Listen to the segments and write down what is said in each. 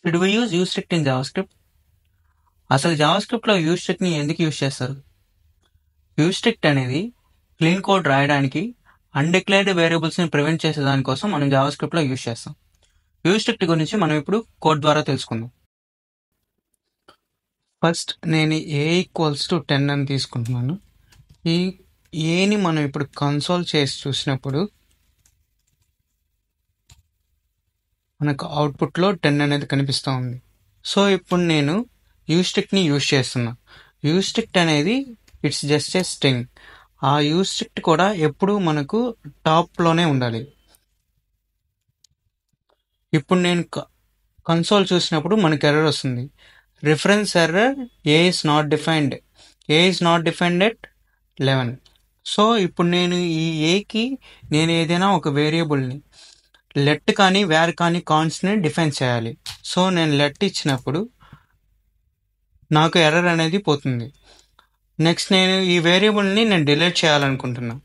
Should we use usestrict in JavaScript? అసలు జావాస్క్రిప్ట్లో యూస్ట్రిక్ట్ని ఎందుకు use చేస్తారు? యూస్ట్రిక్ట్ అనేది క్లీన్ కోడ్ రాయడానికి అన్డిక్లేర్డ్ వేరియబుల్స్ని ప్రివెంట్ చేసే దానికోసం మనం జావాస్క్రిప్ట్లో యూజ్ చేస్తాం. యూస్ట్రిక్ట్ గురించి మనం ఇప్పుడు కోడ్ ద్వారా తెలుసుకుందాం. ఫస్ట్ నేను a=10 అని తీసుకుంటున్నాను. ఈ ఏని మనం ఇప్పుడు కన్సోల్ చేసి చూసినప్పుడు మనకు అవుట్పుట్లో 10 అనేది కనిపిస్తూ ఉంది. సో ఇప్పుడు నేను యూస్ట్రిక్ట్ని యూజ్ చేస్తున్నా. యూస్ట్రిక్ట్ అనేది ఇట్స్ జస్ట్ ఏ స్ట్రింగ్. ఆ యూస్ట్రిక్ట్ కూడా ఎప్పుడు మనకు టాప్లోనే ఉండాలి. ఇప్పుడు నేను కన్సోల్ చూసినప్పుడు మనకు ఎర్రర్ వస్తుంది. Reference error A is not defined at 11. So ఇప్పుడు నేను ఈ ఏకి నేను ఏదైనా ఒక వేరియబుల్ని లెట్ కానీ వేర్ కానీ కాన్స్ట్ని డిఫైన్ చేయాలి. సో నేను లెట్ ఇచ్చినప్పుడు నాకు ఎర్రర్ అనేది పోతుంది. నెక్స్ట్ నేను ఈ వేరియబుల్ని నేను డిలీట్ చేయాలనుకుంటున్నా.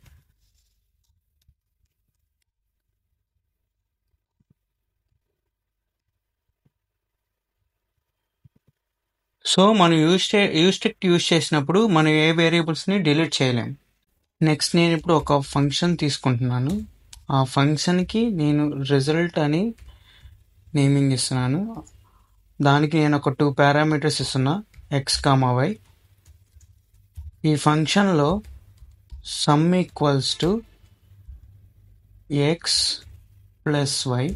సో మనం యూస్ట్రిక్ట్ యూజ్ చేసినప్పుడు మనం ఏ వేరియబుల్స్ని డిలీట్ చేయలేం. నెక్స్ట్ నేను ఇప్పుడు ఒక ఫంక్షన్ తీసుకుంటున్నాను. ఆ ఫంక్షన్కి నేను రిజల్ట్ అని నేమింగ్ ఇస్తున్నాను. దానికి నేను ఒక 2 పారామీటర్స్ ఇస్తున్నా, x, y. ఈ ఫంక్షన్లో some equals to x plus y.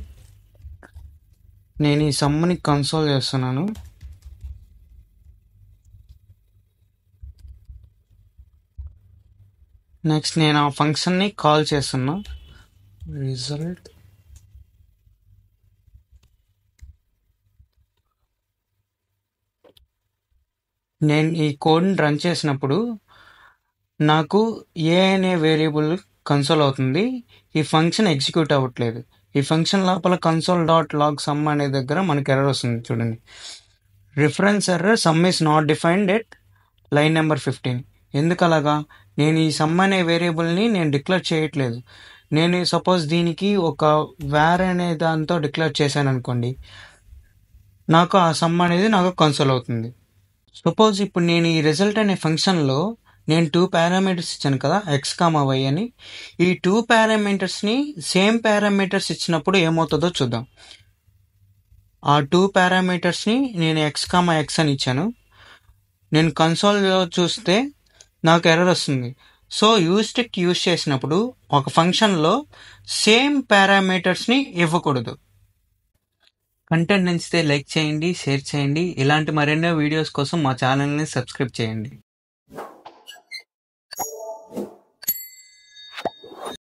నేను ఈ సమ్ని కన్సోల్ చేస్తున్నాను. నెక్స్ట్ నేను ఆ ఫంక్షన్ని కాల్ చేస్తున్నా, రిజల్ట్. నేను ఈ కోడ్ని రన్ చేసినప్పుడు నాకు ఏ అనే వేరియబుల్ కన్సోల్ అవుతుంది. ఈ ఫంక్షన్ ఎగ్జిక్యూట్ అవ్వట్లేదు. ఈ ఫంక్షన్ లోపల కన్సోల్ డాట్ లాగ్ సమ్ అనే దగ్గర మనకి ఎర్రర్ వస్తుంది. చూడండి, reference error sum is not defined at line number 15. ఎందుకు అలాగా? నేను ఈ సమ్ అనే వేరియబుల్ని నేను డిక్లేర్ చేయట్లేదు. నేను సపోజ్ దీనికి ఒక వేర్ అనే దాంతో డిక్లేర్ చేశాను అనుకోండి, నాకు ఆ సమ్ అనేది నాకు కన్సోల్ అవుతుంది. సపోజ్ ఇప్పుడు నేను ఈ రిజల్ట్ అనే ఫంక్షన్లో నేను 2 పారామీటర్స్ ఇచ్చాను కదా, x, y అని. ఈ 2 పారామీటర్స్ని సేమ్ పారామీటర్స్ ఇచ్చినప్పుడు ఏమవుతుందో చూద్దాం. ఆ 2 పారామీటర్స్ని నేను x, x అని ఇచ్చాను. నేను కన్సోల్లో చూస్తే నాకు ఎర్రర్ వస్తుంది. సో యూస్ట్రిక్ట్ యూజ్ చేసినప్పుడు ఒక ఫంక్షన్లో సేమ్ పారామీటర్స్ని ఇవ్వకూడదు. కంటెంట్ నచ్చితే లైక్ చేయండి, షేర్ చేయండి. ఇలాంటి మరెన్నో వీడియోస్ కోసం మా ఛానల్ని సబ్స్క్రైబ్ చేయండి.